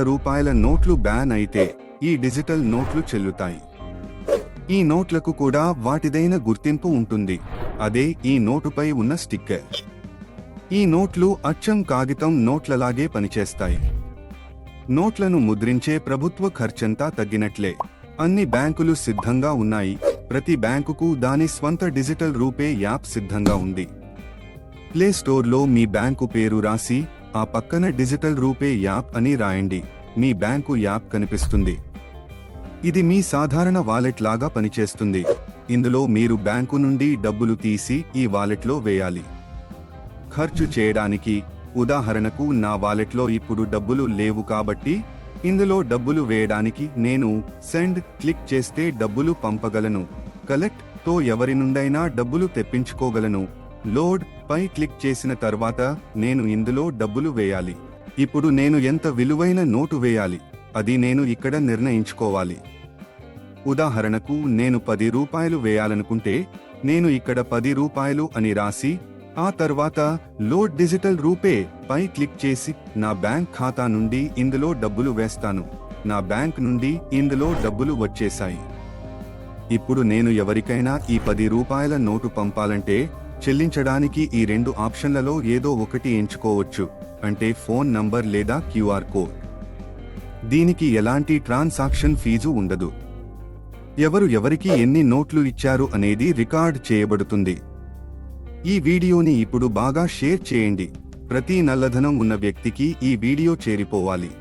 రూపాయల నోట్లు బ్యాన్ అయితే ఈ డిజిటల్ నోట్లు చెల్లుతాయి. ఈ నోట్లకు కూడా వాటిదైన గుర్తింపు ఉంటుంది. అదే ఈ నోటుపై ఉన్న స్టిక్కర్. ఈ నోట్లు అచ్చం కాగితం నోట్లలాగే పనిచేస్తాయి. నోట్లను ముద్రించే ప్రభుత్వ ఖర్చంతా తగ్గినట్లే. అన్ని బ్యాంకులు సిద్ధంగా ఉన్నాయి. ప్రతి బ్యాంకుకు దాని స్వంత డిజిటల్ రూపే యాప్ సిద్ధంగా ఉంది. ప్లే స్టోర్లో మీ బ్యాంకు పేరు రాసి ఆ పక్కన డిజిటల్ రూపే యాప్ అని రాయండి. మీ బ్యాంకు యాప్ కనిపిస్తుంది. ఇది మీ సాధారణ వాలెట్ లాగా పనిచేస్తుంది. ఇందులో మీరు బ్యాంకు నుండి డబ్బులు తీసి ఈ వాలెట్లో వేయాలి. ఖర్చు చేయడానికి, ఉదాహరణకు నా వాలెట్లో ఇప్పుడు డబ్బులు లేవు కాబట్టి ఇందులో డబ్బులు వేయడానికి నేను సెండ్ క్లిక్ చేస్తే డబ్బులు పంపగలను. కలెక్ట్ తో ఎవరి నుండైనా డబ్బులు తెప్పించుకోగలను. లోడ్ పై క్లిక్ చేసిన తర్వాత నేను ఇందులో డబ్బులు వేయాలి. ఇప్పుడు నేను ఎంత విలువైన నోటు వేయాలి అది నేను ఇక్కడ నిర్ణయించుకోవాలి. ఉదాహరణకు నేను 10 రూపాయలు వేయాలనుకుంటే నేను ఇక్కడ 10 రూపాయలు అని రాసి ఆ తర్వాత లోడ్ డిజిటల్ రూపే పై క్లిక్ చేసి నా బ్యాంక్ ఖాతా నుండి ఇందులో డబ్బులు వేస్తాను. నా బ్యాంక్ నుండి ఇందులో డబ్బులు వచ్చేశాయి. ఇప్పుడు నేను ఎవరికైనా ఈ 10 రూపాయల నోటు పంపాలంటే చెల్లించడానికి ఈ 2 ఆప్షన్లలో ఏదో ఒకటి ఎంచుకోవచ్చు. అంటే ఫోన్ నంబర్ లేదా క్యూఆర్ కోడ్. దీనికి ఎలాంటి ట్రాన్సాక్షన్ ఫీజు ఉండదు. ఎవరికి ఎన్ని నోట్లు ఇచ్చారు అనేది రికార్డ్ చేయబడుతుంది. ఈ వీడియోని ఇప్పుడు బాగా షేర్ చేయండి. ప్రతి నల్లధనం ఉన్న వ్యక్తికి ఈ వీడియో చేరిపోవాలి.